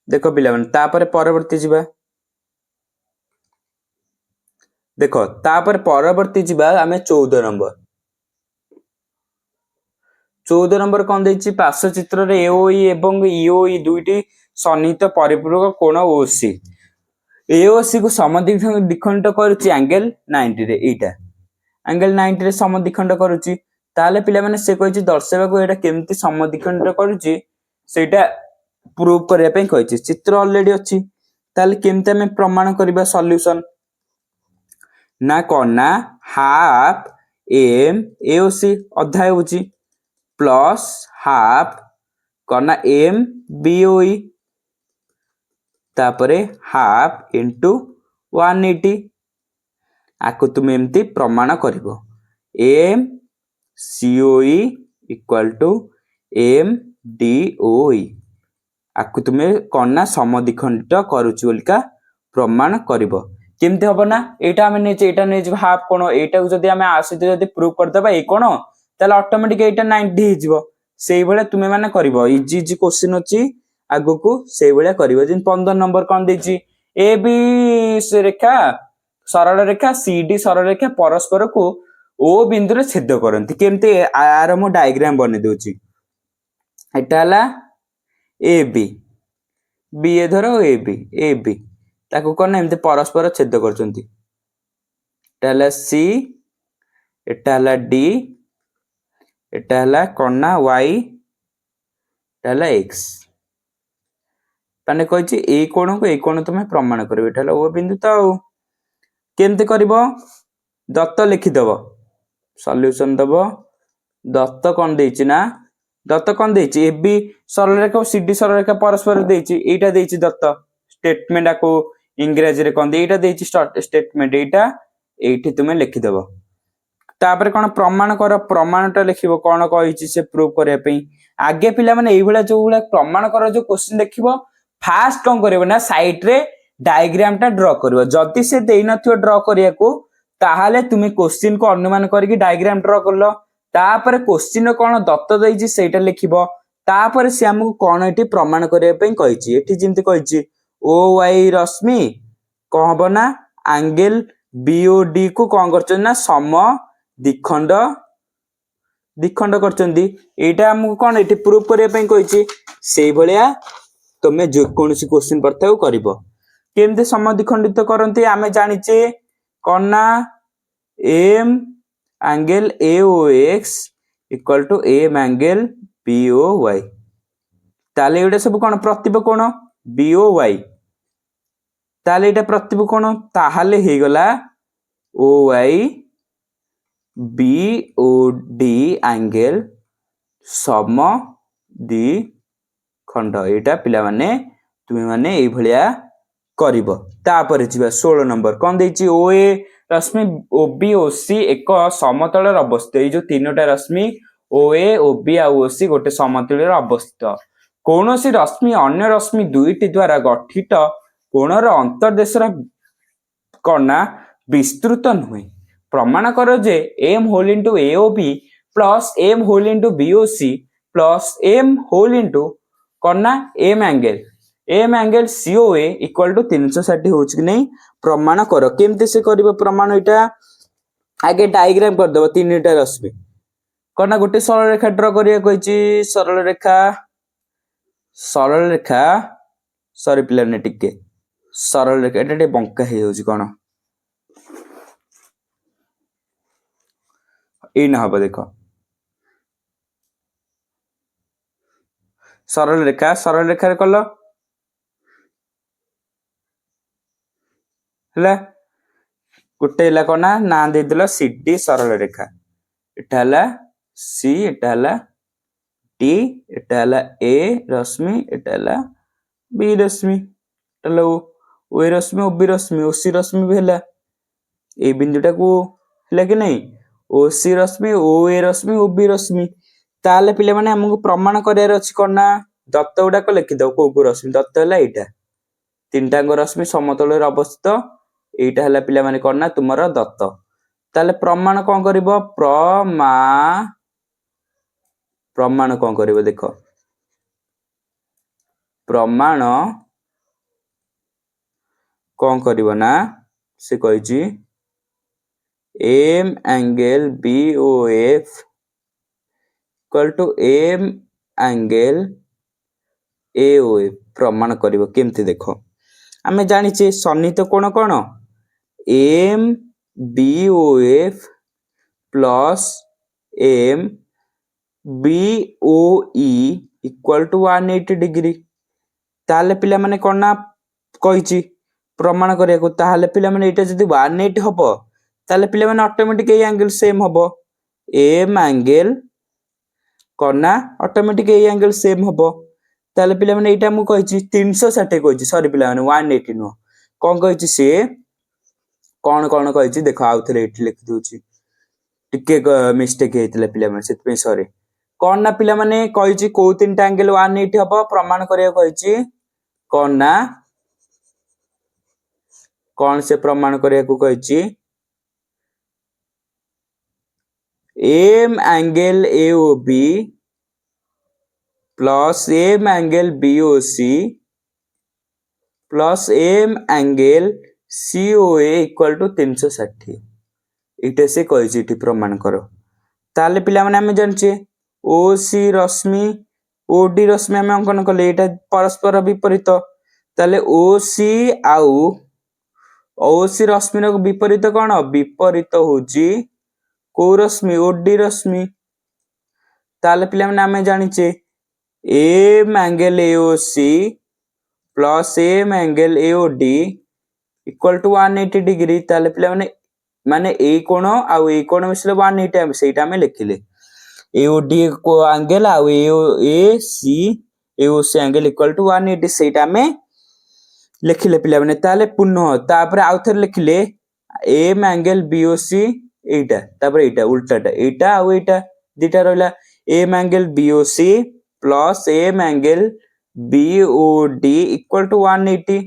देखो पिला माने तापर परवर्ती जिबा देखो तापर परवर्ती जिबा हमें 14 नंबर कोन देछि पार्श्व चित्र रे एओई एवं ईओई दुईटी सन्निहित परिपूरक कोण ओसी एओसी को समद्विखंड करूछि एंगल 90 रे एटा एंगल 90 रे समद्विखंड करूछि ताले पिला माने से कहिछि दर्शाइबाकू एटा केमती समद्विखंडित करूछि सेटा प्रूव करिया पई कहिछि चित्र ऑलरेडी अछि ताले केमती हमें प्रमाण करिबा सॉल्यूशन ना कोन ना हाफ एम एओसी अधा होछि प्लस हाफ कोन ना एम बीओई तापरे हाफ इनटू 180 आकु तुम एमती प्रमाण करिवो M C O E equal to M D O E आकु तुम कोन ना समद्विखंडित करूछि बोलिका प्रमाण करिवो केमती हबो ना एटा हमें नेचे एटा नेचे हाफ कोण एटा जदी हमें आसीते जदी प्रूव कर देबा ए कोण ताले ऑटोमेटिक एटा 90 हि जिवो सेही भले तुमे माने करिवो इजी इजी क्वेश्चन अछि आगु को सेही भले करिवो जिन 15 नंबर कोन देछि ए बी रेखा सरल रेखा सीडी सरल रेखा परस्पर को ओ बिंदु रे छेद करंती केमती आर मो डायग्राम बने दोछि एटा हला ए बी बी ए धरो ए बी ताको कोन एमते परस्पर छेद करचंती एटा हला सी एटा हला डी एटा हला कोन ना वाई एटा हला एक्स ताने कहिछि ए कोण तुमे प्रमाण करबे एटा हला ओ बिंदु त केमते करबो दत्त लिखि दबो सॉल्यूशन दबो दत्त कोन देछि ना दत्त कोन देछि ए बी सरल रेखा सीडी सरल रेखा परस्पर देछि एटा देछि दत्त स्टेटमेंट को इंग्रजी रे कोन दे एटा देछि स्टेटमेंट एटा एठी तुमे लिखि दबो तापर कोन प्रमाण कर प्रमाणटा लिखिबो कोन कहिछि से प्रूव करिया पई आगे पिला माने एई भला जो भला प्रमाण कर जो क्वेश्चन देखिबो फास्ट कोन करबो ना साइड रे डायग्राम टा ड्रा करबो जति से देइ नथियो ड्रा करिया को ताहाले तुमे क्वेश्चन को अनुमान करके डायग्राम ड्रा करलो तापर क्वेश्चन कोन दत्त देछि सेटा लिखिबो तापर से हमकु कोन एठी प्रमाण करिया पई कहिछि एठी जिंति कहिछि ओ वाई रश्मि कहबो ना एंगल बीओडी को कोन करछन ना सम द्विखंड करछंदी एटा हमकु कोन एठी प्रूफ करिया पई कहिछि सेही भलिया तमे जे कोनसी क्वेश्चन परथाउ करिवो केमते सम द्विखंडित करंती आमे जानिचे कोन ना M angle A O X equal to M angle B O Y ताले एटा सब कोन प्रतिब कोण बीओवाई ताले एटा प्रतिब कोण ताहाले हे गला ओवाई बीओडी एंगल सम द्विखंड एटा पिला माने तुमे माने एई भलिया करिवो तापर जिबा 16 नंबर कोन देछि ओए रश्मि ओबी ओसी एक समतल रे अवस्थित ए जो तीनटा रश्मि ओए ओबी आ ओसी गोटे समतल रे अवस्थित कोनोसी रश्मि अन्य रश्मि दुईटी द्वारा गठित कोणर अंतर्देशर कोना विस्तृत नुहे प्रमाण करो जे m whole into AOB plus m whole into BOC plus m whole into कोना m angle COA equal to 360 होछ कि नहीं प्रमाण करो केमते से करबो प्रमाण एटा आगे डायग्राम कर देबो तीनटा रश्मि कोना गोटे सरल रेखा ड्रा करिया कहिछि सरल रेखा सॉरी पिलाने टिके सरल रेखा एटा बंका हे होछि कोन ए न हबो देखो सरल रेखा रे कलो हला गोटे हला कोना ना दे दिलो सीडी सरल रेखा एटा हला सी एटा हला डी एटा हला ए रश्मि एटा हला बी रश्मि एटा ओ रश्मि ओ बी रश्मि ओ सी रश्मि भी हला ए बिंदुटा को हला कि नहीं ओ सी रश्मि ओ ए रश्मि ओ बी रश्मि ताले पिले माने हमको प्रमाण करियार अछि कोना दत्त उडा को लिखि दो को रश्मि दत्त हला एटा तीनटांग रश्मि समतल रे अवस्थित एटा हला पिले माने कोना तुमरो दत्त ताले प्रमाण कोन करिवो प्रमाण कोन करिवो देखो प्रमाण कोन करिवो ना से कहिछि m angle BOF equal to m angle AOF प्रमाण करिवो केमते देखो आमे जानिचे सन्निहित कोण कोण m BOF plus M B O E equal to 180 degree ताहले पिला माने कोन ना कहिची प्रमाण करिया को ताहले पिला माने एटा जदी 180 हबो ताहले पिला माने ऑटोमेटिक ए एंगल सेम हबो एम एंगल कोन ना ऑटोमेटिक ए एंगल सेम हबो ताहले पिला माने एटा मु कहिची 360 कहिची सॉरी पिला माने 180 नो कोन कहिची से कोन कोन कहिची देखो आउ थरे एठी लिख दोची टिके मिस्टेक हेतिला पिला माने सेत पे सॉरी कोन ना पिला माने कहिची को तीनटा एंगल 180 हबो प्रमाण करिया कहिची कोन ना कोन से प्रमाण करिया को कहिची M angle A O B plus M angle BOC plus M angle C O A equal to 360 इटे से कहिची इटी प्रमाण करो ताले पिला माने हम जानचे ओसी रश्मि ओडी रश्मि हम अंकन कले एटा परस्पर विपरीत ताले ओसी आउ ओसी रश्मि रो विपरीत कोन विपरीत होजी को रश्मि ओडी रश्मि ताले पिला माने हम जानिचे M angle A O C plus M angle A O D equal to 180 degree ताले पिला माने ए कोण आउ ए कोण मिसले 180 सेटा में लिखिले एओडी को एंगल आउ AC AOC angle equal to 180 सेटा में लिखिले पिला माने ताले पुनः तापर आउ थर लिखिले एम एंगल बीओसी एटा तापर एटा उल्टाटा एटा आउ एटा दिटा रहला M angle BOC plus M angle BOD equal to 180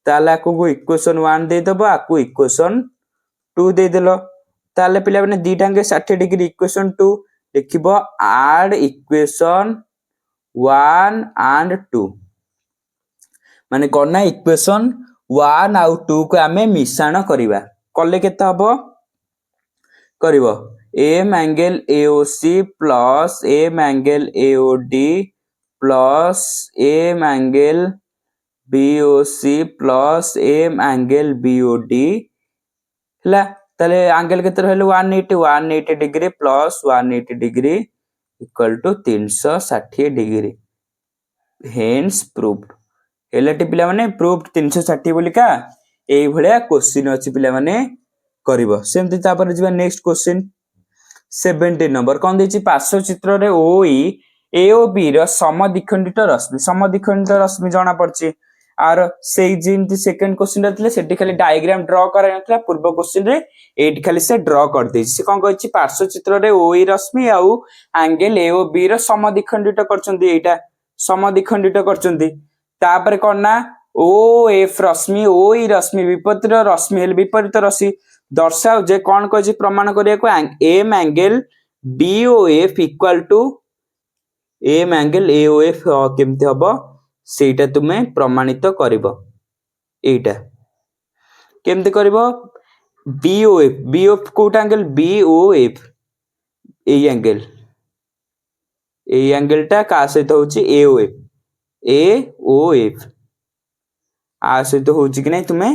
ताले आको इक्वेशन 1 दे दबो आको इक्वेशन 2 दे देलो ताले पिला माने दीटा के 60 डिग्री इक्वेशन 2 लिखिबो ऐड इक्वेशन 1 एंड 2 माने कोन ना इक्वेशन 1 आउ 2 को हमें मिश्रण करिवा कले केता हबो करिवो M angle A O C plus M angle A O D plus M angle BOC plus M angle B O D हला ताले एंगल केते रहले 180 degree plus 180 degree equal to 360 degree hence proved एलटी पिला माने प्रूव्ड 360 बोलिका एई भलिया क्वेश्चन अछि पिला माने करबो सेमति तापर जिबा नेक्स्ट क्वेश्चन 17 नंबर कोन देछि पार्श्व चित्र रे ओई एओबी रो समद्विखंडित रश्मि जाना पड़छि आर से जिंति सेकंड क्वेश्चन रहले सेठी खाली डायग्राम ड्रा करा नथला पूर्व क्वेश्चन रे एठी खाली से ड्रा कर देछि से कोन कहछि पार्श्व चित्र रे ओई रश्मि आउ एंगल एओबी रो समद्विखंडित करचंदी एटा समद्विखंडित करचंदी तापर कोन ना ओ एफ रश्मि ओई रश्मि विपरीत रश्मि हेल विपरीत रश्मि दर्शाओ जे कोन कहछि प्रमाण करिया को M angle B O F equal to M angle A O F केमते हबो सेटा तुमे प्रमाणित करिवो एटा केमते करिवो बीओएफ बीओएफ कोट एंगल बीओएफ ए एंगल टा का सहित होची एओएफ आ सहित होची कि नै तुमे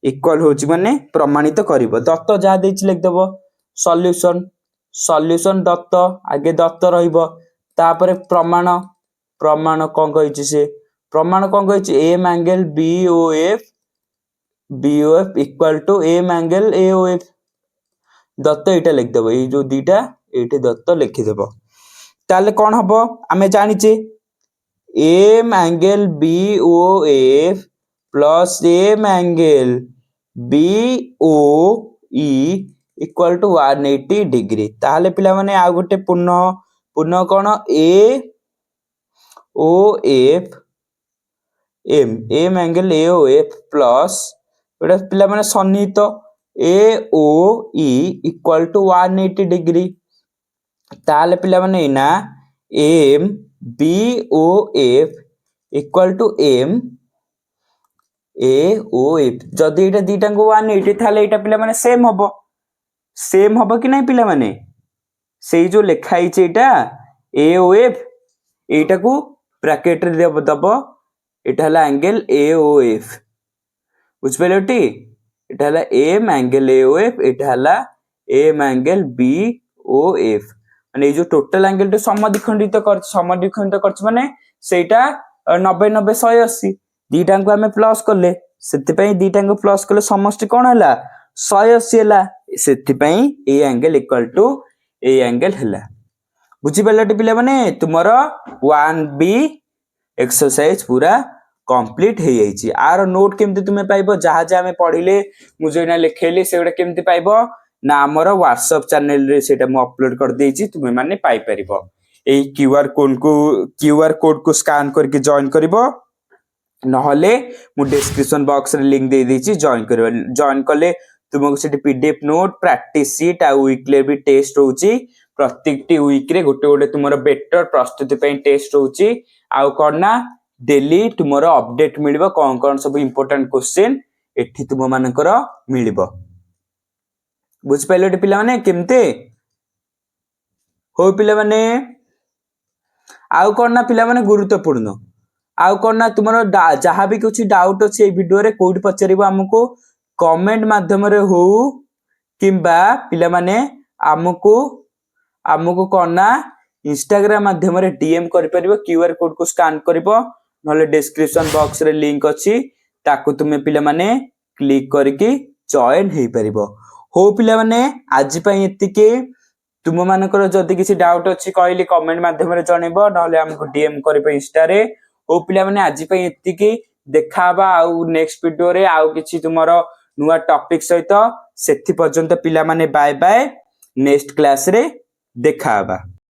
इक्वल होची माने प्रमाणित करिवो दत्त जा देछि लिख देबो सॉल्यूशन दत्त आगे दत्त रहिबो तापरे प्रमाण कोन कहिछि से प्रमाण कोन कहिछि M angle B O F equal to M angle A O F दत्त एटा लिख देबो ए जो दीटा एठी दत्त लिखि देबो ताले कोन हबो हमें जानिचे M angle B O F plus M angle B O E equal to 180 degree ताले पिला माने आ गोटे पुनः कोन A O F M angle A O F plus एटा पिला माने सन्निहित A O E equal to 180 degree ताले पिला माने इना M B O F equal to M A O F जदी एटा दीटा को 180 थाले एटा पिला माने सेम हबो कि नै पिला माने सेई जो लेखा हिचे एटा ए ओ एफ एटा को ब्रैकेट रे दबो एटा हला एंगल ए ओ एफ बुझ पेलोटी एटा हला M angle A O F एटा हला M angle B O F माने जो टोटल एंगल टू समद्विखंडित माने सेटा 90 90 180 दीटा को आमे प्लस करले सेति पई दीटा को प्लस करले समष्टि कोन हला 180 हला सेति पई A angle equal to A angle हला बुझी पल्लाटी पिला माने तुमरो 1b एक्सरसाइज पूरा कंप्लीट हे जाईची आर नोट केमती तुमे पाइबो जहा जहा में पढिले मु जेना लिखेली सेगुडा केमती पाइबो ना हमर व्हाट्सएप चैनल रे सेटा मु अपलोड कर देची तुमे माने पाई परिबो ए क्यूआर कोड को स्कैन करके जॉइन करिबो नहले मु डिस्क्रिप्शन बॉक्स रे लिंक दे देची जॉइन करिबो जॉइन करले तुमको सेठी पीडीएफ नोट प्रैक्टिस शीट आ वीकली भी टेस्ट होची प्रत्येक टी वीक रे गोटे गोटे तुमरो बेटर प्रस्तुति पई टेस्ट होची आ करना डेली तुमरो अपडेट मिलिबो कोन कोन सब इंपोर्टेंट क्वेश्चन एठी तुम मानकर मिलिबो बुझ पाइले पिला माने केमते हो पिला माने आउ करना पिला माने गुरुत्वपूर्ण आउ करना तुमरो जहां भी कुछ डाउट अछि ए वीडियो रे कोड पचरिबो हमको कमेंट माध्यम रे हो किंबा पिला माने हमको करना इंस्टाग्राम माध्यम रे डीएम करि परिबो क्यूआर कोड को स्कैन करिबो नले डिस्क्रिप्शन बॉक्स रे लिंक अछि ताकू तुमे पिला माने क्लिक करके जॉइन हे परिबो हो पिला माने आज पई एतिके तुम मानकर जदि किसी डाउट अछि कहली कमेंट माध्यम रे जणेबो नले हमको डीएम करिबो इंस्टा रे हो पिला माने आज पई एतिके देखाबा आउ नेक्स्ट वीडियो रे आउ किछि तुमरो नुवा टॉपिक सहित सेथि पर्यंत पिला माने बाय बाय नेक्स्ट क्लास रे देखाबा।